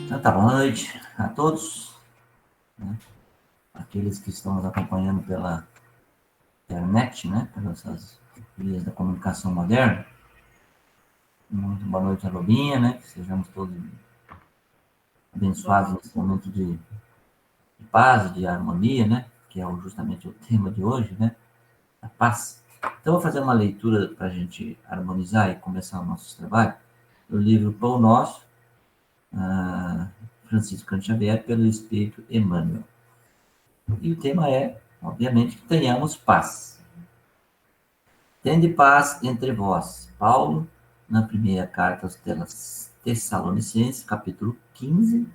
Então, tá, boa noite a todos, né? Aqueles que estão nos acompanhando pela internet, né? Pelas vias da comunicação moderna. Muito boa noite a Lobinha, né? Que sejamos todos abençoados nesse momento de paz, de harmonia, né? Que é justamente o tema de hoje, né? A paz. Então, eu vou fazer uma leitura para a gente harmonizar e começar o nosso trabalho do livro Pão Nosso, Francisco Cândido Xavier, pelo Espírito Emmanuel. E o tema é, obviamente, que tenhamos paz. Tende paz entre vós. Paulo, na primeira carta aos Tessalonicenses, capítulo 15,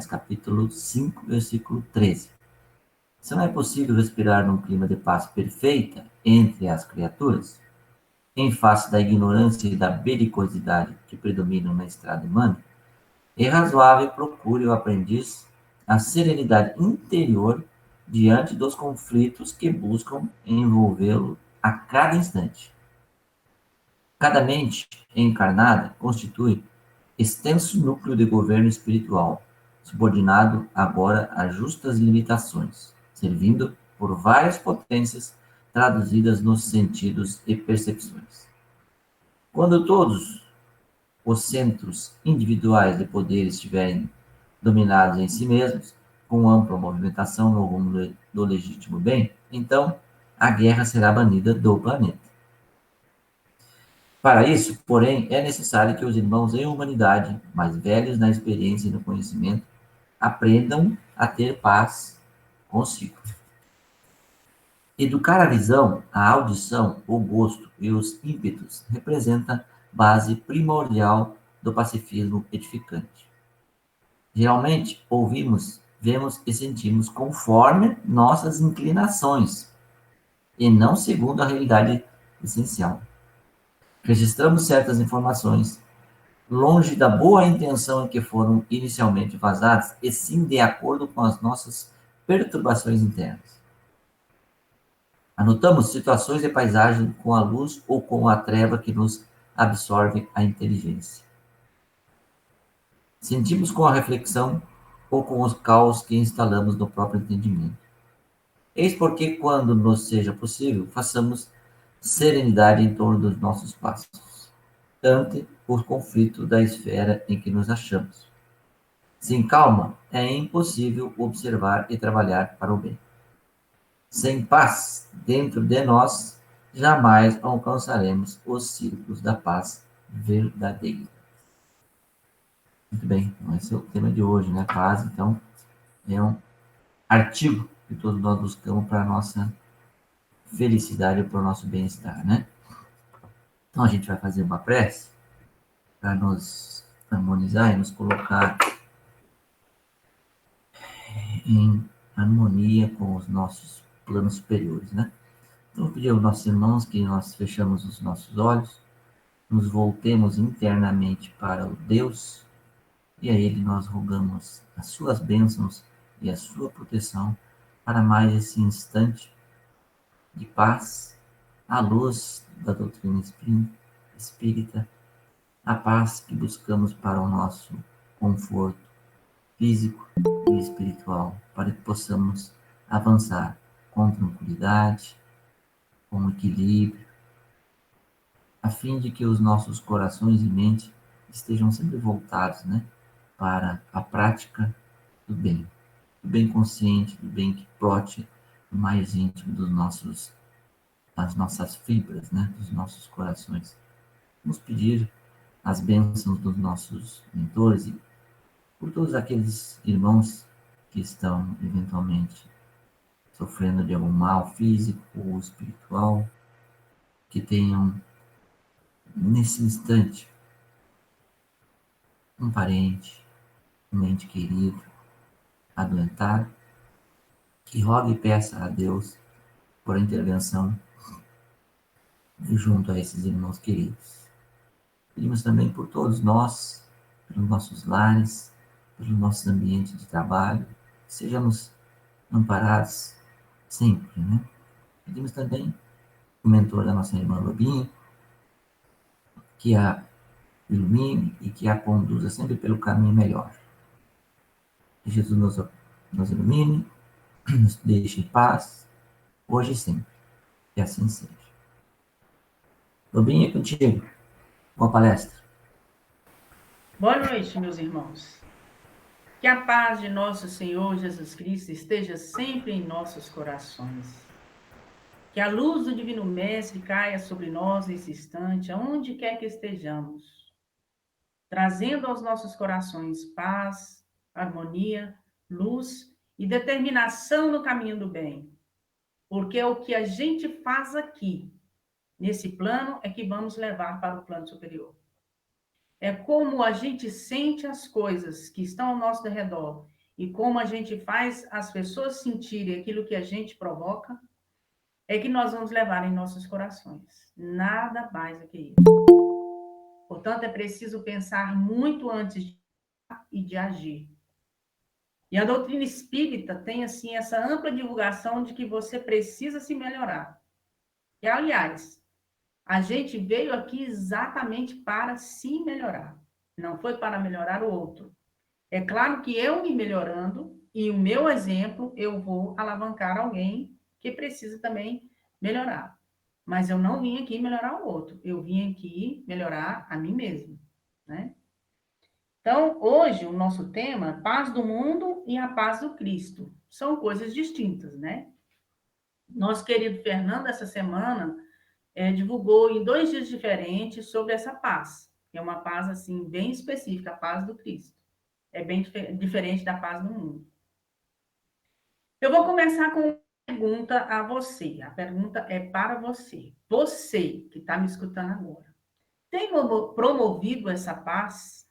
capítulo 5, versículo 13. Se não é possível respirar num clima de paz perfeita entre as criaturas, em face da ignorância e da belicosidade que predominam na estrada humana, é razoável procure o aprendiz a serenidade interior diante dos conflitos que buscam envolvê-lo a cada instante. Cada mente encarnada constitui extenso núcleo de governo espiritual, subordinado agora a justas limitações, servindo por várias potências traduzidas nos sentidos e percepções. Quando todos os centros individuais de poder estiverem dominados em si mesmos, com ampla movimentação no rumo do legítimo bem, então a guerra será banida do planeta. Para isso, porém, é necessário que os irmãos em humanidade, mais velhos na experiência e no conhecimento, aprendam a ter paz consigo. Educar a visão, a audição, o gosto e os ímpetos representa base primordial do pacifismo edificante. Geralmente, ouvimos, vemos e sentimos conforme nossas inclinações, e não segundo a realidade essencial. Registramos certas informações, longe da boa intenção em que foram inicialmente vazadas, e sim de acordo com as nossas perturbações internas. Anotamos situações de paisagem com a luz ou com a treva que nos absorve a inteligência. Sentimos com a reflexão ou com os caos que instalamos no próprio entendimento. Eis porque, quando nos seja possível, façamos serenidade em torno dos nossos passos, ante o conflito da esfera em que nos achamos. Sem calma, é impossível observar e trabalhar para o bem. Sem paz dentro de nós, jamais alcançaremos os círculos da paz verdadeira. Muito bem, então esse é o tema de hoje, né? Paz, então, é um artigo que todos nós buscamos para a nossa felicidade, para o nosso bem-estar, né? Então a gente vai fazer uma prece para nos harmonizar e nos colocar em harmonia com os nossos planos superiores, né? Então, eu pedi aos nossos irmãos que nós fechamos os nossos olhos, nos voltemos internamente para o Deus, e a Ele nós rogamos as suas bênçãos e a sua proteção para mais esse instante de paz, à luz da doutrina espírita, a paz que buscamos para o nosso conforto físico e espiritual, para que possamos avançar com tranquilidade, com equilíbrio, a fim de que os nossos corações e mente estejam sempre voltados, né, para a prática do bem consciente, do bem que brote no mais íntimo das nossas fibras, né, dos nossos corações. Vamos pedir as bênçãos dos nossos mentores e por todos aqueles irmãos que estão eventualmente sofrendo de algum mal físico ou espiritual, que tenham nesse instante um parente, um ente querido, adoentado, que rogue e peça a Deus por intervenção junto a esses irmãos queridos. Pedimos também por todos nós, pelos nossos lares, pelos nossos ambientes de trabalho, que sejamos amparados sempre, né? Pedimos também o mentor da nossa irmã Lobinha, que a ilumine e que a conduza sempre pelo caminho melhor. Que Jesus nos ilumine, nos deixe em paz, hoje e sempre. Que assim seja. Lobinho, é contigo. Boa palestra. Boa noite, meus irmãos. Que a paz de nosso Senhor Jesus Cristo esteja sempre em nossos corações. Que a luz do Divino Mestre caia sobre nós nesse instante, aonde quer que estejamos, trazendo aos nossos corações paz, harmonia, luz e determinação no caminho do bem. Porque é o que a gente faz aqui, nesse plano, é que vamos levar para o plano superior. É como a gente sente as coisas que estão ao nosso redor e como a gente faz as pessoas sentirem aquilo que a gente provoca, é que nós vamos levar em nossos corações. Nada mais do que isso. Portanto, é preciso pensar muito antes de agir. E a doutrina espírita tem, assim, essa ampla divulgação de que você precisa se melhorar. E, aliás, a gente veio aqui exatamente para se melhorar. Não foi para melhorar o outro. É claro que eu me melhorando e o meu exemplo, eu vou alavancar alguém que precisa também melhorar. Mas eu não vim aqui melhorar o outro, eu vim aqui melhorar a mim mesmo, né? Então, hoje, o nosso tema é paz do mundo e a paz do Cristo. São coisas distintas, né? Nosso querido Fernando, essa semana, divulgou em 2 dias diferentes sobre essa paz, que é uma paz, assim, bem específica, a paz do Cristo. É bem diferente da paz do mundo. Eu vou começar com uma pergunta a você. A pergunta é para você. Você que está me escutando agora. Tem promovido essa paz,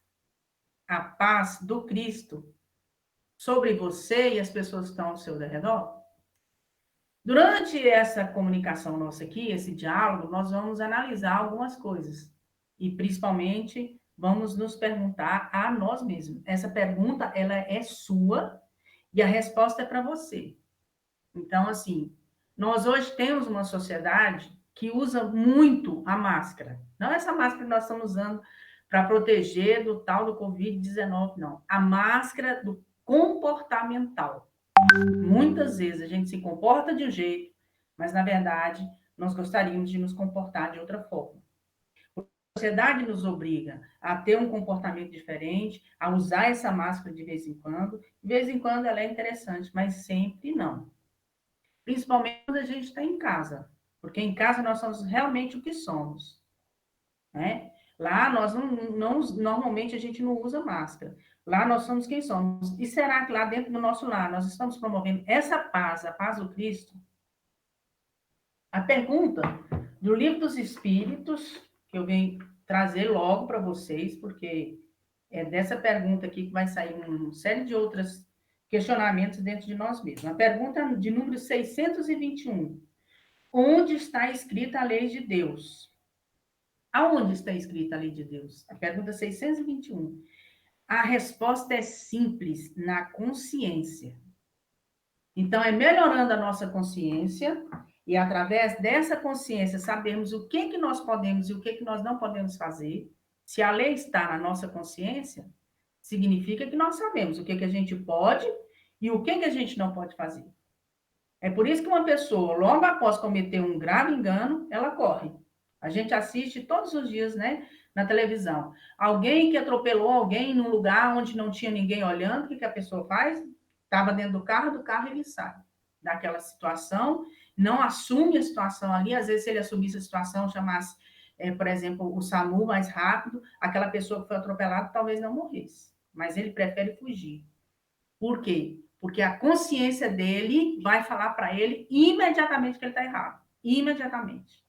a paz do Cristo, sobre você e as pessoas que estão ao seu redor? Durante essa comunicação nossa aqui, esse diálogo, nós vamos analisar algumas coisas. E, principalmente, vamos nos perguntar a nós mesmos. Essa pergunta, ela é sua e a resposta é para você. Então, assim, nós hoje temos uma sociedade que usa muito a máscara. Não essa máscara que nós estamos usando para proteger do tal do Covid-19, não. A máscara do comportamental. Muitas vezes a gente se comporta de um jeito, mas, na verdade, nós gostaríamos de nos comportar de outra forma. A sociedade nos obriga a ter um comportamento diferente, a usar essa máscara de vez em quando. De vez em quando ela é interessante, mas sempre não. Principalmente quando a gente está em casa, porque em casa nós somos realmente o que somos, né? Lá nós normalmente a gente não usa máscara. Lá nós somos quem somos. E será que lá dentro do nosso lar nós estamos promovendo essa paz, a paz do Cristo? A pergunta do Livro dos Espíritos, que eu venho trazer logo para vocês, porque é dessa pergunta aqui que vai sair uma série de outros questionamentos dentro de nós mesmos. A pergunta de número 621. Onde está escrita a lei de Deus? Aonde está escrita a lei de Deus? A pergunta 621. A resposta é simples, na consciência. Então, é melhorando a nossa consciência e, através dessa consciência, sabermos o que nós podemos e o que nós não podemos fazer. Se a lei está na nossa consciência, significa que nós sabemos o que a gente pode e o que a gente não pode fazer. É por isso que uma pessoa, logo após cometer um grave engano, ela corre. A gente assiste todos os dias, né, na televisão. Alguém que atropelou alguém num lugar onde não tinha ninguém olhando, o que a pessoa faz? Estava dentro do carro ele sai daquela situação, não assume a situação ali. Às vezes, se ele assumisse a situação, chamasse, por exemplo, o SAMU mais rápido, aquela pessoa que foi atropelada talvez não morresse. Mas ele prefere fugir. Por quê? Porque a consciência dele vai falar para ele imediatamente que ele está errado. Imediatamente.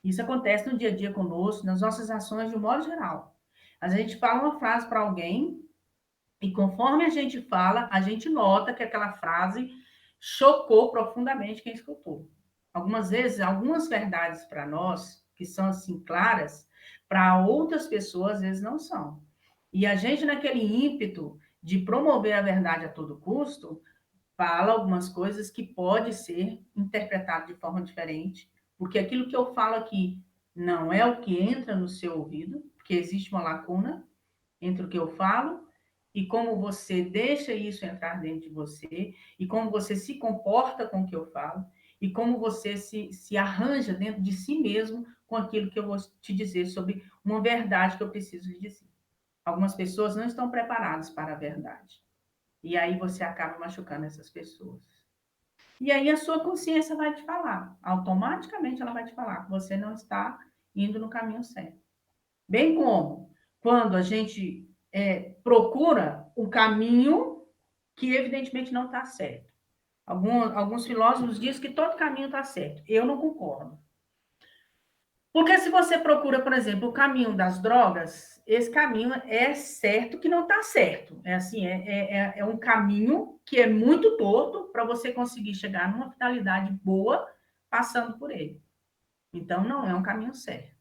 Isso acontece no dia a dia conosco, nas nossas ações de um modo geral. A gente fala uma frase para alguém e conforme a gente fala, a gente nota que aquela frase chocou profundamente quem escutou. Algumas vezes, algumas verdades para nós, que são assim claras, para outras pessoas, às vezes não são. E a gente, naquele ímpeto de promover a verdade a todo custo, fala algumas coisas que pode ser interpretado de forma diferente, porque aquilo que eu falo aqui não é o que entra no seu ouvido, porque porque existe uma lacuna entre o que eu falo e como você deixa isso entrar dentro de você, e como você se comporta com o que eu falo, e como você se arranja dentro de si mesmo com aquilo que eu vou te dizer sobre uma verdade que eu preciso lhe dizer. Algumas pessoas não estão preparadas para a verdade. E aí você acaba machucando essas pessoas. E aí a sua consciência vai te falar, automaticamente ela vai te falar que você não está indo no caminho certo. Bem como quando a gente procura um caminho que evidentemente não está certo. Alguns filósofos dizem que todo caminho está certo. Eu não concordo. Porque se você procura, por exemplo, o caminho das drogas, esse caminho é certo que não está certo. É assim, é um caminho que é muito torto para você conseguir chegar numa finalidade boa passando por ele. Então, não é um caminho certo.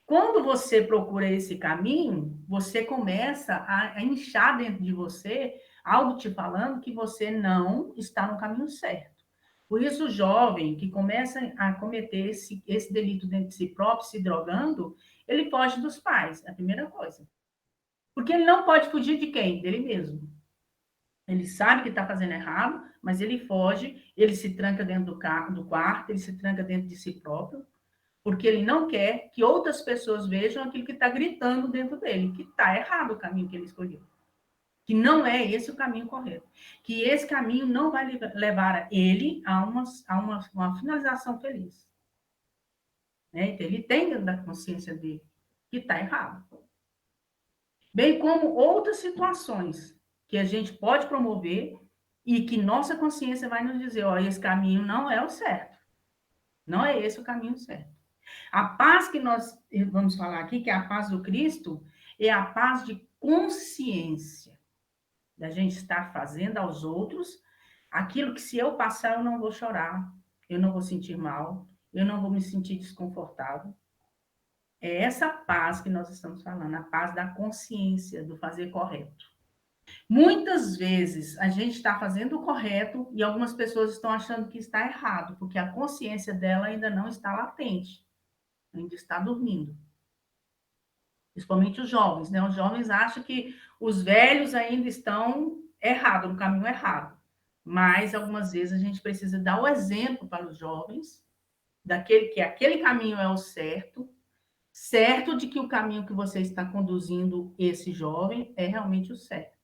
Quando você procura esse caminho, você começa a inchar dentro de você algo te falando que você não está no caminho certo. Por isso, o jovem que começa a cometer esse delito dentro de si próprio, se drogando, ele foge dos pais, é a primeira coisa. Porque ele não pode fugir de quem? Dele mesmo. Ele sabe que está fazendo errado, mas ele foge, ele se tranca dentro do quarto, ele se tranca dentro de si próprio, porque ele não quer que outras pessoas vejam aquilo que está gritando dentro dele, que está errado o caminho que ele escolheu. Que não é esse o caminho correto. Que esse caminho não vai levar ele a uma finalização feliz. Né? Então, ele tem dentro da consciência dele que está errado. Bem como outras situações que a gente pode promover e que nossa consciência vai nos dizer, ó, esse caminho não é o certo. Não é esse o caminho certo. A paz que nós vamos falar aqui, que é a paz do Cristo, é a paz de consciência. Da gente estar fazendo aos outros aquilo que se eu passar eu não vou chorar, eu não vou sentir mal, eu não vou me sentir desconfortável. É essa paz que nós estamos falando, a paz da consciência, do fazer correto. Muitas vezes a gente está fazendo o correto e algumas pessoas estão achando que está errado, porque a consciência dela ainda não está latente, ainda está dormindo. Principalmente os jovens, né? Os jovens acham que os velhos ainda estão errados, no caminho errado. Mas algumas vezes a gente precisa dar o exemplo para os jovens daquele que aquele caminho é o certo, certo de que o caminho que você está conduzindo esse jovem é realmente o certo.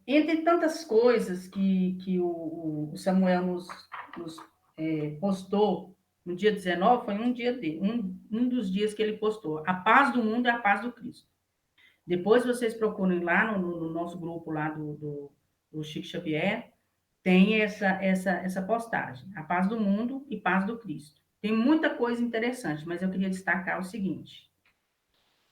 Entre tantas coisas que o Samuel nos postou no dia 19, foi um dos dias que ele postou. A paz do mundo é a paz do Cristo. Depois vocês procurem lá no nosso grupo lá do Chico Xavier, tem essa postagem, a paz do mundo e paz do Cristo. Tem muita coisa interessante, mas eu queria destacar o seguinte.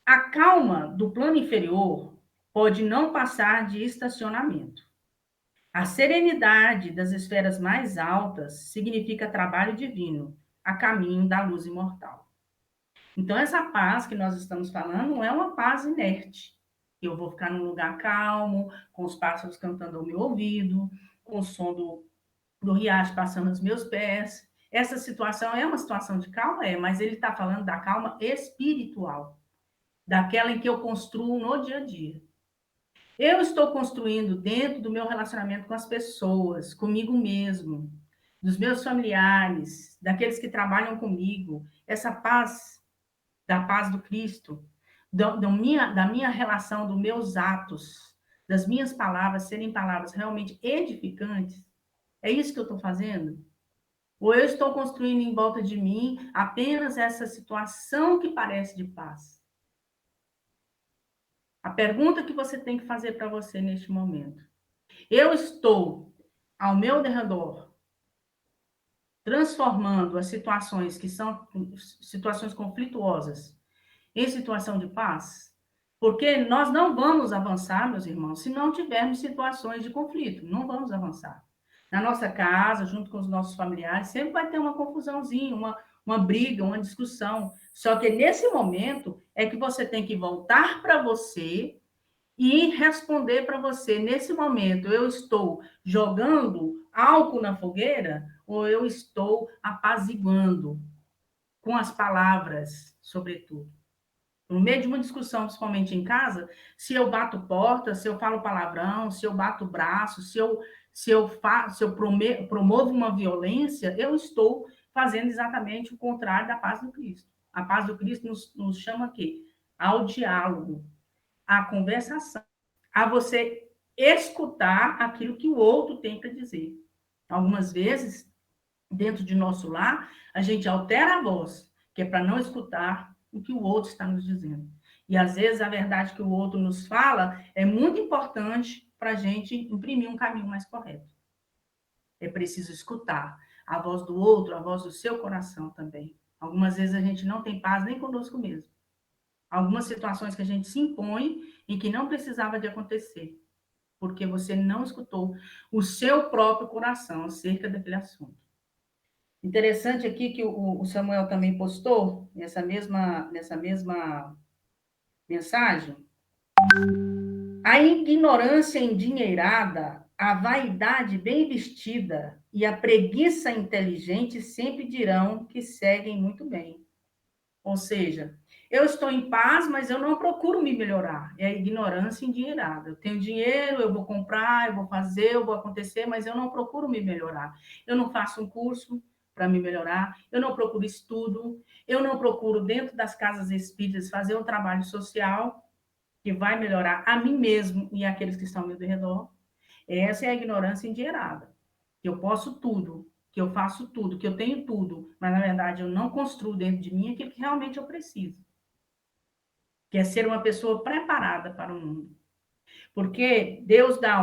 A calma do plano inferior pode não passar de estacionamento. A serenidade das esferas mais altas significa trabalho divino, a caminho da luz imortal. Então, essa paz que nós estamos falando não é uma paz inerte. Eu vou ficar num lugar calmo, com os pássaros cantando ao meu ouvido, com o som do riacho passando nos meus pés. Essa situação é uma situação de calma? É, mas ele está falando da calma espiritual, daquela em que eu construo no dia a dia. Eu estou construindo dentro do meu relacionamento com as pessoas, comigo mesmo, dos meus familiares, daqueles que trabalham comigo, essa paz, da paz do Cristo, da minha relação, dos meus atos, das minhas palavras serem palavras realmente edificantes. É isso que eu estou fazendo? Ou eu estou construindo em volta de mim apenas essa situação que parece de paz? A pergunta que você tem que fazer para você neste momento. Eu estou ao meu redor transformando as situações que são situações conflituosas em situação de paz? Porque nós não vamos avançar, meus irmãos, se não tivermos situações de conflito. Não vamos avançar. Na nossa casa, junto com os nossos familiares, sempre vai ter uma confusãozinha, uma briga, uma discussão. Só que nesse momento é que você tem que voltar para você e responder para você, nesse momento, eu estou jogando álcool na fogueira ou eu estou apaziguando? com as palavras, sobretudo. No meio de uma discussão, principalmente em casa, se eu bato porta, se eu falo palavrão, se eu bato o braço, se eu promovo uma violência, eu estou fazendo exatamente o contrário da paz do Cristo. A paz do Cristo nos chama aqui ao diálogo, à conversação, a você escutar aquilo que o outro tem para dizer. Algumas vezes, dentro de nosso lar, a gente altera a voz, que é para não escutar o que o outro está nos dizendo. E, às vezes, a verdade que o outro nos fala é muito importante para a gente imprimir um caminho mais correto. É preciso escutar a voz do outro, a voz do seu coração também. Algumas vezes a gente não tem paz nem conosco mesmo. Algumas situações que a gente se impõe e que não precisava de acontecer, porque você não escutou o seu próprio coração acerca daquele assunto. Interessante aqui que o Samuel também postou, nessa mesma mensagem, a ignorância endinheirada, a vaidade bem vestida e a preguiça inteligente sempre dirão que seguem muito bem. Ou seja, eu estou em paz, mas eu não procuro me melhorar. É a ignorância endinheirada. Eu tenho dinheiro, eu vou comprar, eu vou fazer, eu vou acontecer, mas eu não procuro me melhorar. Eu não faço um curso para me melhorar, eu não procuro estudo, eu não procuro, dentro das casas espíritas, fazer um trabalho social que vai melhorar a mim mesmo e aqueles que estão ao meu redor. Essa é a ignorância endinheirada. Que eu posso tudo, que eu faço tudo, que eu tenho tudo, mas, na verdade, eu não construo dentro de mim aquilo que realmente eu preciso. Que é ser uma pessoa preparada para o mundo. Porque Deus dá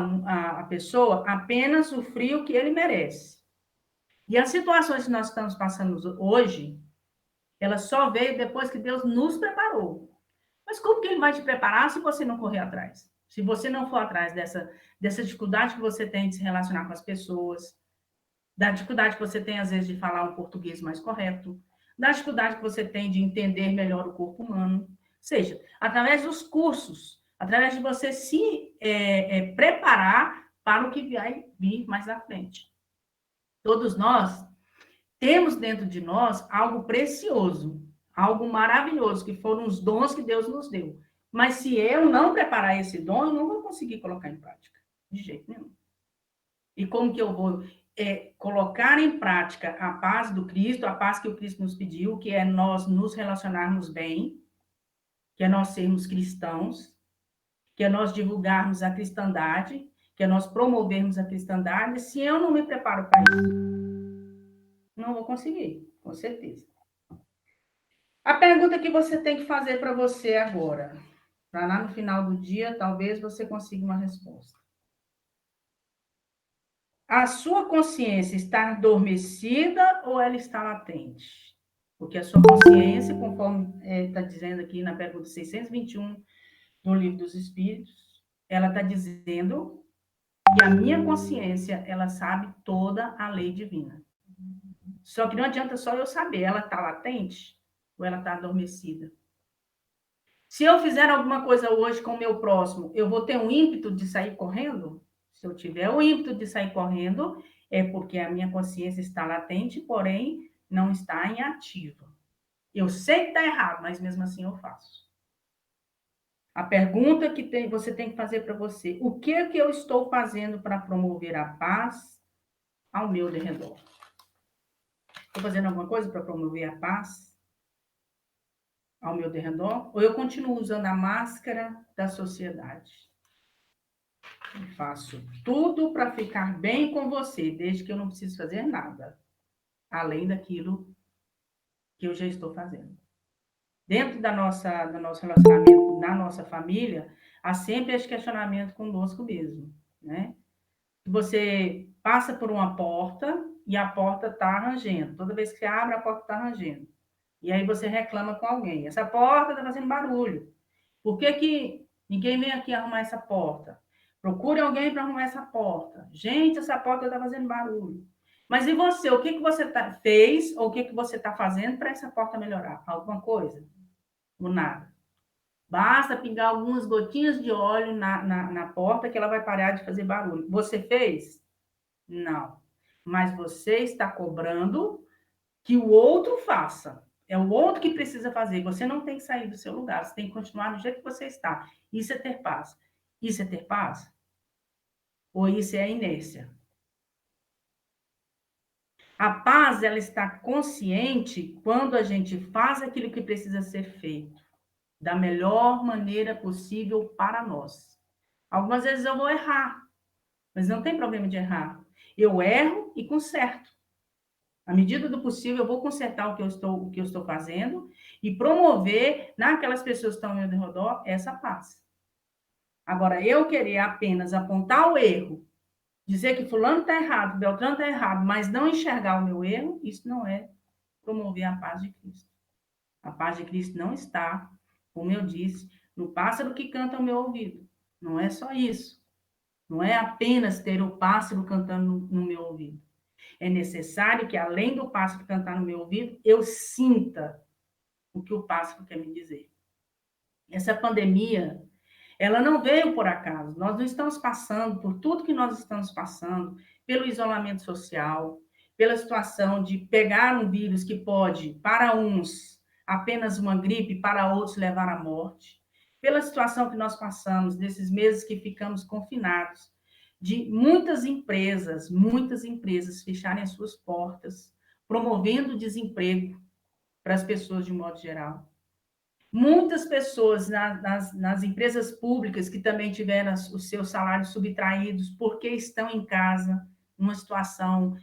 à pessoa apenas o frio que ele merece. E as situações que nós estamos passando hoje, ela só veio depois que Deus nos preparou. Mas como que ele vai te preparar se você não correr atrás? Se você não for atrás dessa dificuldade que você tem de se relacionar com as pessoas, da dificuldade que você tem, às vezes, de falar um português mais correto, da dificuldade que você tem de entender melhor o corpo humano. Ou seja, através dos cursos, através de você se preparar para o que vai vir mais à frente. Todos nós temos dentro de nós algo precioso, algo maravilhoso, que foram os dons que Deus nos deu. Mas se eu não preparar esse dom, eu não vou conseguir colocar em prática, de jeito nenhum. E como que eu vou colocar em prática a paz do Cristo, a paz que o Cristo nos pediu, que é nós nos relacionarmos bem, que é nós sermos cristãos, que é nós divulgarmos a cristandade, que é nós promovermos a cristandade, se eu não me preparo para isso? Não vou conseguir, com certeza. A pergunta que você tem que fazer para você agora, para lá no final do dia, talvez você consiga uma resposta. A sua consciência está adormecida ou ela está latente? Porque a sua consciência, conforme está dizendo aqui na pergunta 621 do Livro dos Espíritos, ela está dizendo que a minha consciência, ela sabe toda a lei divina. Só que não adianta só eu saber, ela está latente ou ela está adormecida? Se eu fizer alguma coisa hoje com o meu próximo, eu vou ter um ímpeto de sair correndo? Se eu tiver o ímpeto de sair correndo, é porque a minha consciência está latente, porém não está em ativa. Eu sei que está errado, mas mesmo assim eu faço. A pergunta que você tem que fazer para você: o que é que eu estou fazendo para promover a paz ao meu redor? Estou fazendo alguma coisa para promover a paz ao meu redor? Ou eu continuo usando a máscara da sociedade? Eu faço tudo para ficar bem com você, desde que eu não preciso fazer nada, além daquilo que eu já estou fazendo. Dentro do nosso relacionamento, na nossa família, há sempre esse questionamento conosco mesmo, né? Você passa por uma porta e a porta está rangendo. Toda vez que você abre, a porta está rangendo. E aí você reclama com alguém. Essa porta está fazendo barulho. Por que ninguém vem aqui arrumar essa porta? Procure alguém para arrumar essa porta. Gente, essa porta está fazendo barulho. Mas e você? O que você fez ou o que você está fazendo para essa porta melhorar? Alguma coisa? Ou nada? Basta pingar algumas gotinhas de óleo na porta que ela vai parar de fazer barulho. Você fez? Não. Mas você está cobrando que o outro faça. É o outro que precisa fazer. Você não tem que sair do seu lugar. Você tem que continuar do jeito que você está. Isso é ter paz. Isso é ter paz? Ou isso é a inércia? A paz, ela está consciente quando a gente faz aquilo que precisa ser feito da melhor maneira possível para nós. Algumas vezes eu vou errar, mas não tem problema de errar. Eu erro e conserto. À medida do possível, eu vou consertar o que eu estou fazendo e promover naquelas pessoas que estão ao meu redor essa paz. Agora, eu querer apenas apontar o erro, dizer que fulano está errado, Beltrano está errado, mas não enxergar o meu erro, isso não é promover a paz de Cristo. A paz de Cristo não está, como eu disse, no pássaro que canta ao meu ouvido. Não é só isso. Não é apenas ter o pássaro cantando no meu ouvido. É necessário que, além do pássaro cantar no meu ouvido, eu sinta o que o pássaro quer me dizer. Essa pandemia, ela não veio por acaso. Nós não estamos passando por tudo que nós estamos passando, pelo isolamento social, pela situação de pegar um vírus que pode, para uns, apenas uma gripe, para outros levar à morte, pela situação que nós passamos nesses meses que ficamos confinados, de muitas empresas fecharem as suas portas, promovendo desemprego para as pessoas de modo geral. Muitas pessoas nas empresas públicas que também tiveram os seus salários subtraídos porque estão em casa, numa situação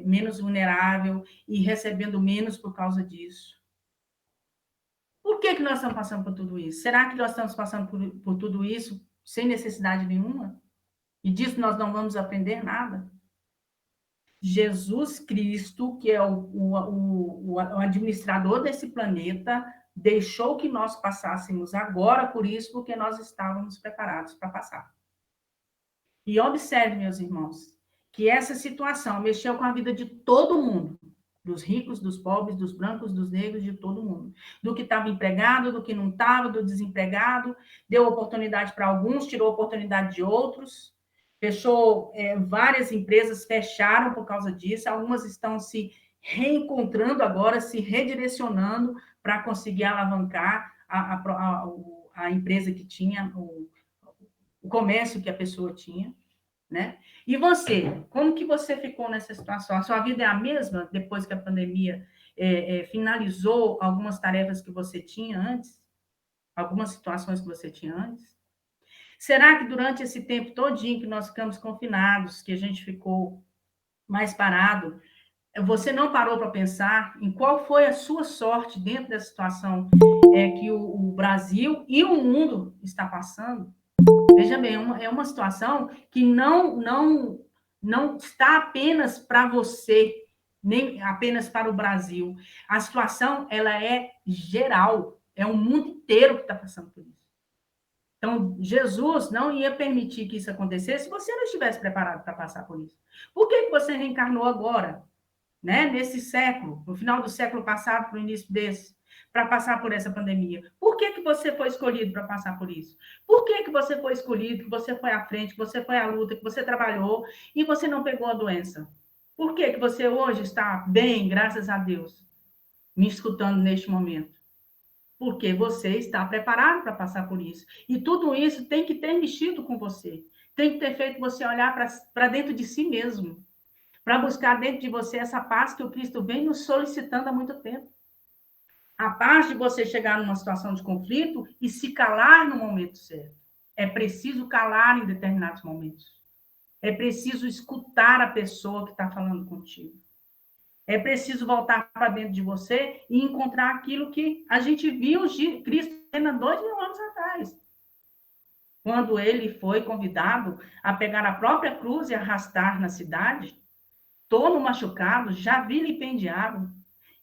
menos vulnerável e recebendo menos por causa disso. Por que nós estamos passando por tudo isso? Será que nós estamos passando por tudo isso sem necessidade nenhuma? E disso nós não vamos aprender nada? Jesus Cristo, que é o administrador desse planeta, deixou que nós passássemos agora por isso, porque nós estávamos preparados para passar. E observe, meus irmãos, que essa situação mexeu com a vida de todo mundo, dos ricos, dos pobres, dos brancos, dos negros, de todo mundo. Do que estava empregado, do que não estava, do desempregado, deu oportunidade para alguns, tirou oportunidade de outros. Fechou, várias empresas fecharam por causa disso, algumas estão se reencontrando agora, se redirecionando para conseguir alavancar a empresa que tinha, o comércio que a pessoa tinha, né? E você, como que você ficou nessa situação? A sua vida é a mesma depois que a pandemia finalizou algumas tarefas que você tinha antes? Algumas situações que você tinha antes? Será que durante esse tempo todinho que nós ficamos confinados, que a gente ficou mais parado, você não parou para pensar em qual foi a sua sorte dentro da situação que o Brasil e o mundo está passando? Veja bem, é uma situação que não está apenas para você, nem apenas para o Brasil. A situação ela é geral, é o mundo inteiro que está passando por isso. Então, Jesus não ia permitir que isso acontecesse se você não estivesse preparado para passar por isso. Por que você reencarnou agora, né? Nesse século, no final do século passado para o início desse, para passar por essa pandemia? Por que você foi escolhido para passar por isso? Por que você foi escolhido, que você foi à frente, que você foi à luta, que você trabalhou e você não pegou a doença? Por que você hoje está bem, graças a Deus, me escutando neste momento? Porque você está preparado para passar por isso. E tudo isso tem que ter mexido com você. Tem que ter feito você olhar para dentro de si mesmo, para buscar dentro de você essa paz que o Cristo vem nos solicitando há muito tempo. A paz de você chegar numa situação de conflito e se calar no momento certo. É preciso calar em determinados momentos. É preciso escutar a pessoa que está falando contigo. É preciso voltar para dentro de você e encontrar aquilo que a gente viu Cristo há 2000 anos atrás. Quando ele foi convidado a pegar a própria cruz e arrastar na cidade, todo machucado, já vilipendiado.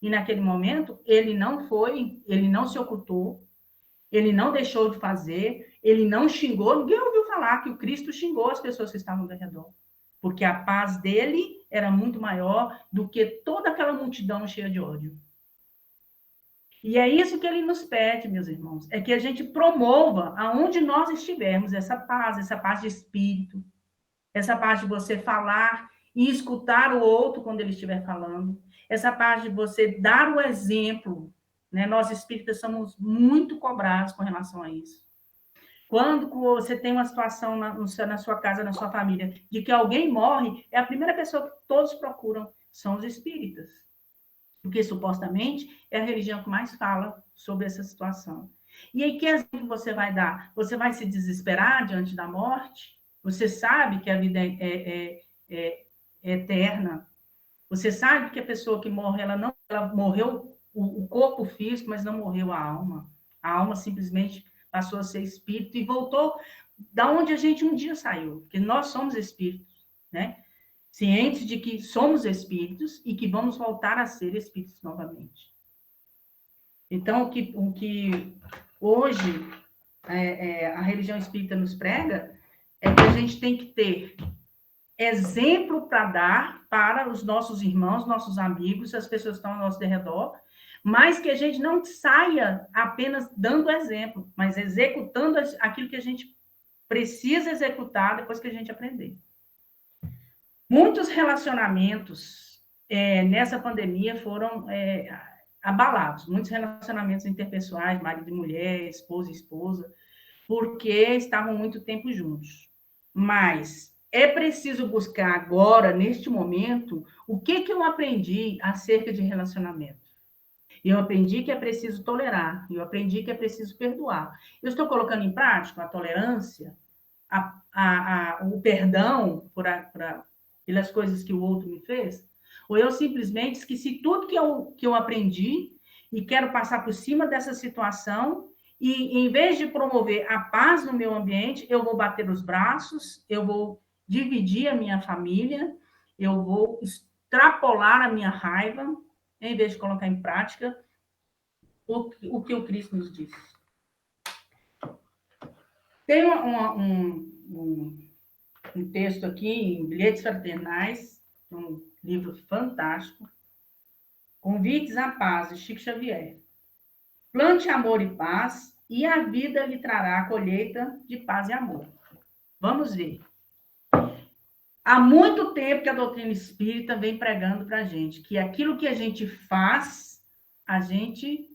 E naquele momento, ele não se ocultou, ele não deixou de fazer, ele não xingou. Ninguém ouviu falar que o Cristo xingou as pessoas que estavam ao redor. Porque a paz dele era muito maior do que toda aquela multidão cheia de ódio. E é isso que ele nos pede, meus irmãos, é que a gente promova, aonde nós estivermos, essa paz de espírito, essa paz de você falar e escutar o outro quando ele estiver falando, essa parte de você dar o exemplo, né? Nós espíritas somos muito cobrados com relação a isso. Quando você tem uma situação na sua casa, na sua família, de que alguém morre, é a primeira pessoa que todos procuram, são os espíritas. Porque, supostamente, é a religião que mais fala sobre essa situação. E aí, que exemplo você vai dar? Você vai se desesperar diante da morte? Você sabe que a vida é eterna? Você sabe que a pessoa que morre, ela morreu o corpo físico, mas não morreu a alma. A alma simplesmente passou a ser espírito e voltou da onde a gente um dia saiu, porque nós somos espíritos, né? Cientes de que somos espíritos e que vamos voltar a ser espíritos novamente. Então, o que hoje a religião espírita nos prega é que a gente tem que ter exemplo para dar para os nossos irmãos, nossos amigos, as pessoas que estão ao nosso redor, mas que a gente não saia apenas dando exemplo, mas executando aquilo que a gente precisa executar depois que a gente aprender. Muitos relacionamentos nessa pandemia foram abalados, muitos relacionamentos interpessoais, marido e mulher, esposa e esposa, porque estavam muito tempo juntos. Mas é preciso buscar agora, neste momento, o que eu aprendi acerca de relacionamento. Eu aprendi que é preciso tolerar, eu aprendi que é preciso perdoar. Eu estou colocando em prática a tolerância, o perdão pelas coisas que o outro me fez? Ou eu simplesmente esqueci tudo que eu aprendi e quero passar por cima dessa situação e, em vez de promover a paz no meu ambiente, eu vou bater os braços, eu vou dividir a minha família, eu vou extrapolar a minha raiva, em vez de colocar em prática o que o Cristo nos diz. Tem um texto aqui em Bilhetes Fraternais, um livro fantástico, Convites à Paz, de Chico Xavier. Plante amor e paz, e a vida lhe trará a colheita de paz e amor. Vamos ver. Há muito tempo que a doutrina espírita vem pregando para a gente que aquilo que a gente faz, a gente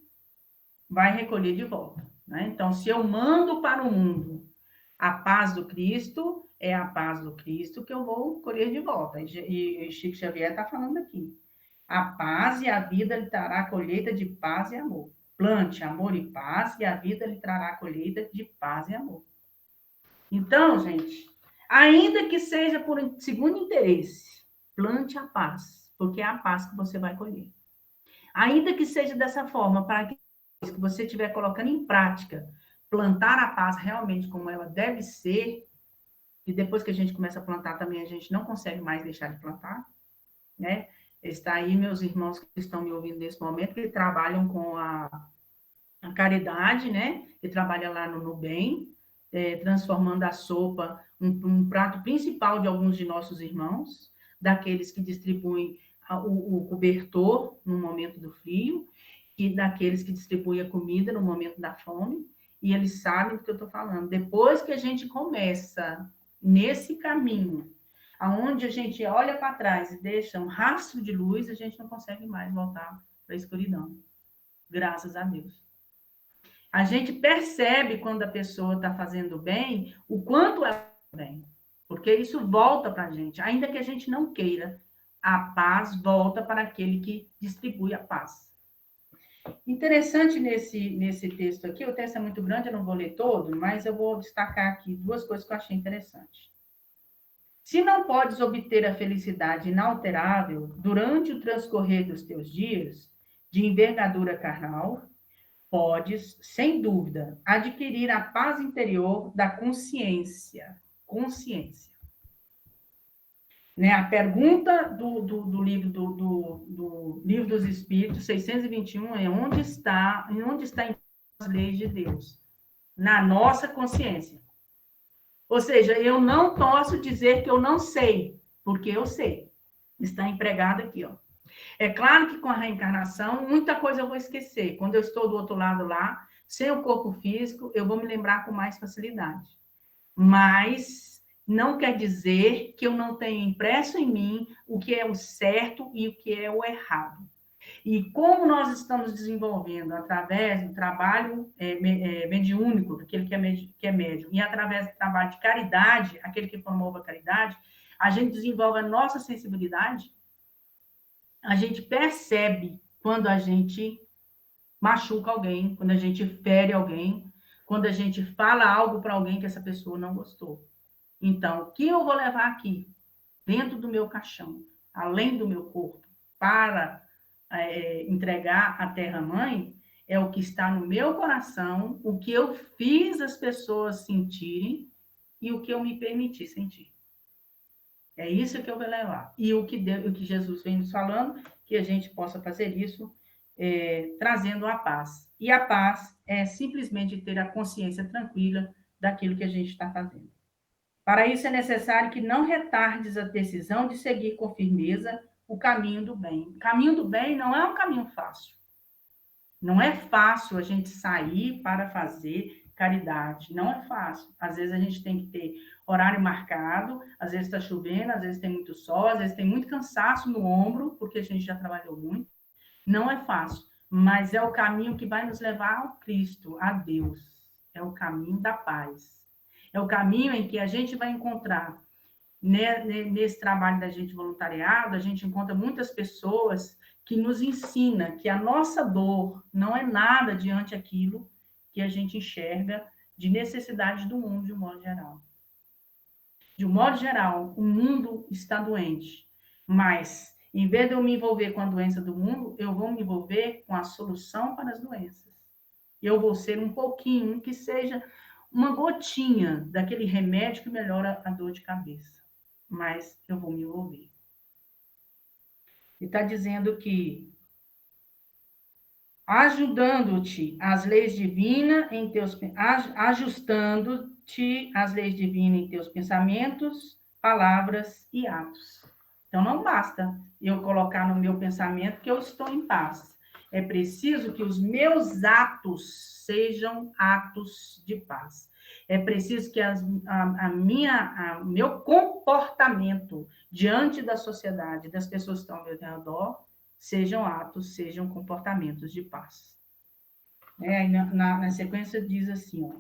vai recolher de volta. Né? Então, se eu mando para o mundo a paz do Cristo, é a paz do Cristo que eu vou colher de volta. E Chico Xavier está falando aqui. A paz e a vida lhe trará a colheita de paz e amor. Plante amor e paz, e a vida lhe trará a colheita de paz e amor. Então, gente, ainda que seja por segundo interesse, plante a paz, porque é a paz que você vai colher. Ainda que seja dessa forma, para que você estiver colocando em prática, plantar a paz realmente como ela deve ser, e depois que a gente começa a plantar também, a gente não consegue mais deixar de plantar, né? Está aí meus irmãos que estão me ouvindo nesse momento, que trabalham com a caridade, né? Que trabalha lá no Nubem, transformando a sopa um prato principal de alguns de nossos irmãos, daqueles que distribuem o cobertor no momento do frio, e daqueles que distribuem a comida no momento da fome, e eles sabem do que eu estou falando. Depois que a gente começa nesse caminho, aonde a gente olha para trás e deixa um rastro de luz, a gente não consegue mais voltar para a escuridão. Graças a Deus. A gente percebe quando a pessoa está fazendo bem, o quanto ela está bem. Porque isso volta para a gente. Ainda que a gente não queira, a paz volta para aquele que distribui a paz. Interessante nesse texto aqui, o texto é muito grande, eu não vou ler todo, mas eu vou destacar aqui duas coisas que eu achei interessantes. Se não podes obter a felicidade inalterável durante o transcorrer dos teus dias, de envergadura carnal, podes, sem dúvida, adquirir a paz interior da consciência. Consciência. Né? A pergunta do livro dos Espíritos, 621, é onde está as leis de Deus? Na nossa consciência. Ou seja, eu não posso dizer que eu não sei, porque eu sei. Está empregado aqui, ó. É claro que com a reencarnação, muita coisa eu vou esquecer. Quando eu estou do outro lado lá, sem o corpo físico, eu vou me lembrar com mais facilidade. Mas não quer dizer que eu não tenho impresso em mim o que é o certo e o que é o errado. E como nós estamos desenvolvendo através do trabalho mediúnico, aquele que é médium, e através do trabalho de caridade, aquele que promove a caridade, a gente desenvolve a nossa sensibilidade, a gente percebe quando a gente machuca alguém, quando a gente fere alguém, quando a gente fala algo para alguém que essa pessoa não gostou. Então, o que eu vou levar aqui, dentro do meu caixão, além do meu corpo, para entregar à Terra-mãe, é o que está no meu coração, o que eu fiz as pessoas sentirem e o que eu me permiti sentir. É isso que eu vou levar. E o que Jesus vem nos falando, que a gente possa fazer isso trazendo a paz. E a paz é simplesmente ter a consciência tranquila daquilo que a gente está fazendo. Para isso é necessário que não retardes a decisão de seguir com firmeza o caminho do bem. O caminho do bem não é um caminho fácil. Não é fácil a gente sair para fazer caridade. Não é fácil. Às vezes a gente tem que ter horário marcado, às vezes está chovendo, às vezes tem muito sol, às vezes tem muito cansaço no ombro, porque a gente já trabalhou muito. Não é fácil, mas é o caminho que vai nos levar ao Cristo, a Deus. É o caminho da paz. É o caminho em que a gente vai encontrar, nesse trabalho da gente voluntariado, a gente encontra muitas pessoas que nos ensinam que a nossa dor não é nada diante daquilo que a gente enxerga de necessidade do mundo de um modo geral. De um modo geral, o mundo está doente, mas em vez de eu me envolver com a doença do mundo, eu vou me envolver com a solução para as doenças. Eu vou ser um pouquinho, que seja uma gotinha daquele remédio que melhora a dor de cabeça. Mas eu vou me envolver. E está dizendo que ajudando-te às leis divinas em teus ajustando-te às leis divinas em teus pensamentos, palavras e atos. Então não basta eu colocar no meu pensamento que eu estou em paz. É preciso que os meus atos sejam atos de paz. É preciso que o meu comportamento diante da sociedade, das pessoas que estão ao meu redor, sejam atos, sejam comportamentos de paz. Aí na sequência diz assim, ó,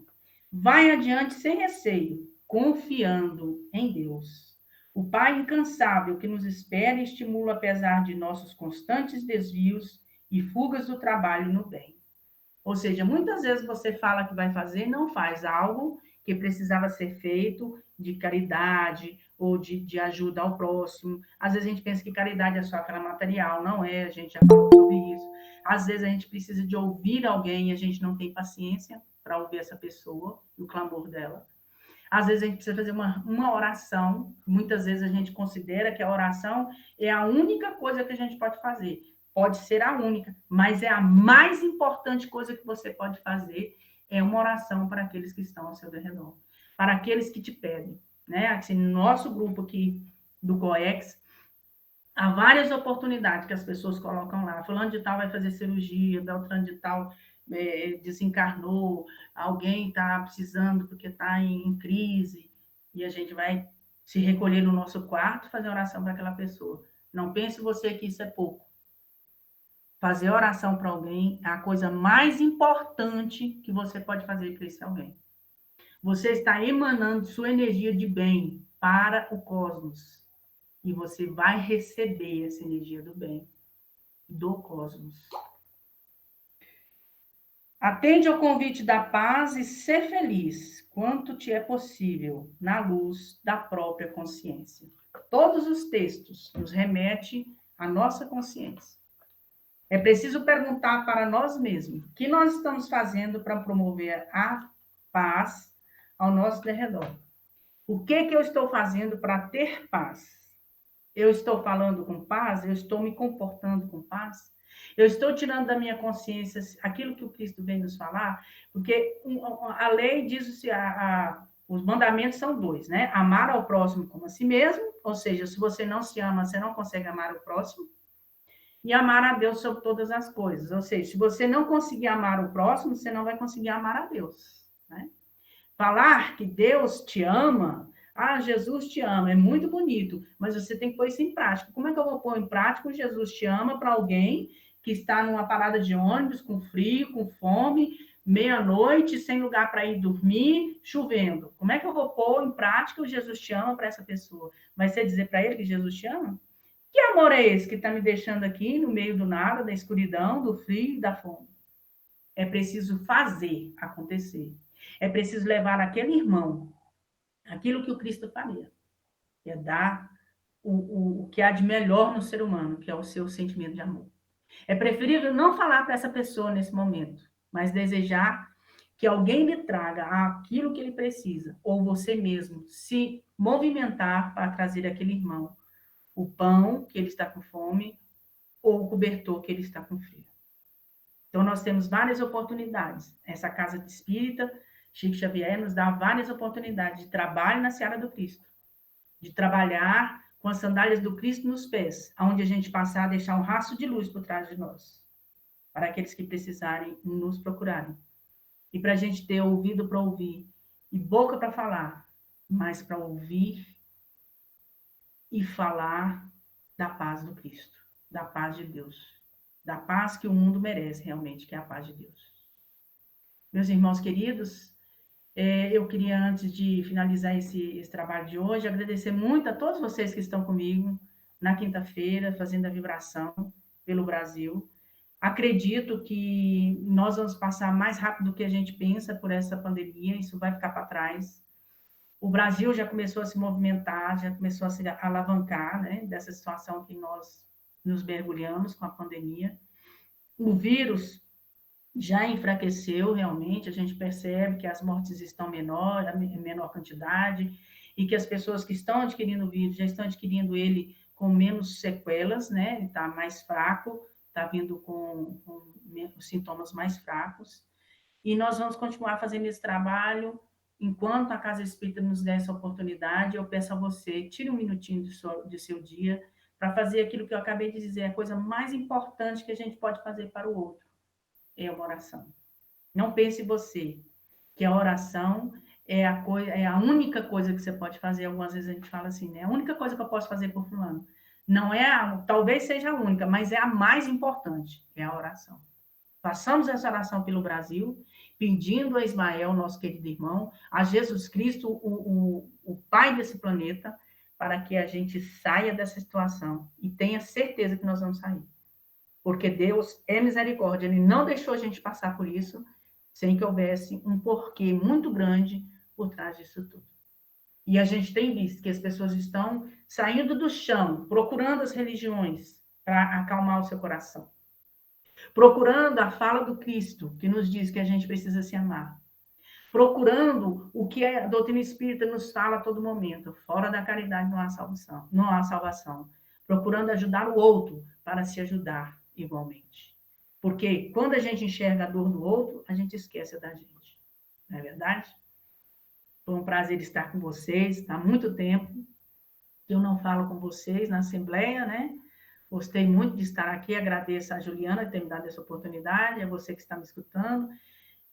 vai adiante sem receio, confiando em Deus. O Pai incansável que nos espera e estimula apesar de nossos constantes desvios e fugas do trabalho no bem. Ou seja, muitas vezes você fala que vai fazer e não faz algo que precisava ser feito de caridade ou de ajuda ao próximo. Às vezes a gente pensa que caridade é só aquela material, não é, a gente já falou sobre isso. Às vezes a gente precisa de ouvir alguém e a gente não tem paciência para ouvir essa pessoa, o clamor dela. Às vezes a gente precisa fazer uma oração, muitas vezes a gente considera que a oração é a única coisa que a gente pode fazer. Pode ser a única, mas é a mais importante coisa que você pode fazer, é uma oração para aqueles que estão ao seu redor, para aqueles que te pedem, né? Assim, no nosso grupo aqui do COEX, há várias oportunidades que as pessoas colocam lá. Fulano de tal vai fazer cirurgia, Beltrano de tal desencarnou, alguém está precisando porque está em crise, e a gente vai se recolher no nosso quarto e fazer oração para aquela pessoa. Não pense você que isso é pouco. Fazer oração para alguém é a coisa mais importante que você pode fazer para esse alguém. Você está emanando sua energia de bem para o cosmos. E você vai receber essa energia do bem do cosmos. Atende ao convite da paz e ser feliz, quanto te é possível, na luz da própria consciência. Todos os textos nos remetem à nossa consciência. É preciso perguntar para nós mesmos o que nós estamos fazendo para promover a paz ao nosso redor. O que eu estou fazendo para ter paz? Eu estou falando com paz? Eu estou me comportando com paz? Eu estou tirando da minha consciência aquilo que o Cristo vem nos falar? Porque a lei diz assim, os mandamentos são 2, né? Amar ao próximo como a si mesmo, ou seja, se você não se ama, você não consegue amar o próximo. E amar a Deus sobre todas as coisas. Ou seja, se você não conseguir amar o próximo, você não vai conseguir amar a Deus, né? Falar que Deus te ama, Ah, Jesus te ama, é muito bonito, mas você tem que pôr isso em prática. Como é que eu vou pôr em prática o Jesus te ama para alguém que está numa parada de ônibus, com frio, com fome, meia-noite, sem lugar para ir dormir, chovendo? Como é que eu vou pôr em prática o Jesus te ama para essa pessoa? Vai ser dizer para ele que Jesus te ama? Que amor é esse que está me deixando aqui no meio do nada, da escuridão, do frio e da fome? É preciso fazer acontecer. É preciso levar aquele irmão aquilo que o Cristo faria, que é dar o que há de melhor no ser humano, que é o seu sentimento de amor. É preferível não falar para essa pessoa nesse momento, mas desejar que alguém lhe traga aquilo que ele precisa, ou você mesmo se movimentar para trazer àquele irmão o pão que ele está com fome ou o cobertor que ele está com frio. Então, nós temos várias oportunidades. Essa casa de espírita, Chico Xavier, nos dá várias oportunidades de trabalho na seara do Cristo, de trabalhar com as sandálias do Cristo nos pés, aonde a gente passar a deixar um rastro de luz por trás de nós, para aqueles que precisarem nos procurarem. E para a gente ter ouvido para ouvir e boca para falar, mas para ouvir e falar da paz do Cristo, da paz de Deus, da paz que o mundo merece realmente, que é a paz de Deus. Meus irmãos queridos, eu queria, antes de finalizar esse trabalho de hoje, agradecer muito a todos vocês que estão comigo na quinta-feira, fazendo a vibração pelo Brasil. Acredito que nós vamos passar mais rápido do que a gente pensa por essa pandemia, isso vai ficar para trás. O Brasil já começou a se movimentar, já começou a se alavancar, né, dessa situação que nós nos mergulhamos com a pandemia. O vírus já enfraqueceu realmente, a gente percebe que as mortes estão menor, em menor quantidade, e que as pessoas que estão adquirindo o vírus já estão adquirindo ele com menos sequelas, né? Ele está mais fraco, está vindo com sintomas mais fracos. E nós vamos continuar fazendo esse trabalho enquanto a Casa Espírita nos der essa oportunidade. Eu peço a você, tire um minutinho do seu dia para fazer aquilo que eu acabei de dizer, a coisa mais importante que a gente pode fazer para o outro é uma oração. Não pense você que a oração é a única coisa que você pode fazer. Algumas vezes a gente fala assim, né? A única coisa que eu posso fazer por fulano. Não é, talvez seja a única, mas é a mais importante, é a oração. Façamos essa oração pelo Brasil, pedindo a Ismael, nosso querido irmão, a Jesus Cristo, o Pai desse planeta, para que a gente saia dessa situação e tenha certeza que nós vamos sair. Porque Deus é misericórdia, Ele não deixou a gente passar por isso sem que houvesse um porquê muito grande por trás disso tudo. E a gente tem visto que as pessoas estão saindo do chão, procurando as religiões para acalmar o seu coração. Procurando a fala do Cristo, que nos diz que a gente precisa se amar. Procurando o que a doutrina espírita nos fala a todo momento. Fora da caridade não há salvação. Não há salvação. Procurando ajudar o outro para se ajudar igualmente. Porque quando a gente enxerga a dor do outro, a gente esquece da gente. Não é verdade? Foi um prazer estar com vocês. Há muito tempo que eu não falo com vocês na Assembleia, né? Gostei muito de estar aqui. Agradeço a Juliana por ter me dado essa oportunidade, a você que está me escutando.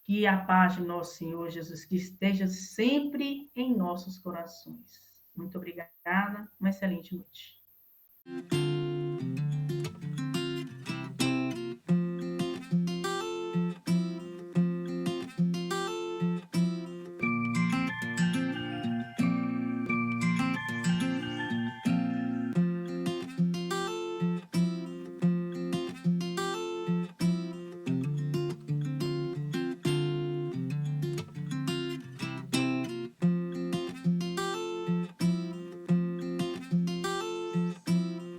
Que a paz de nosso Senhor Jesus Cristo esteja sempre em nossos corações. Muito obrigada. Uma excelente noite.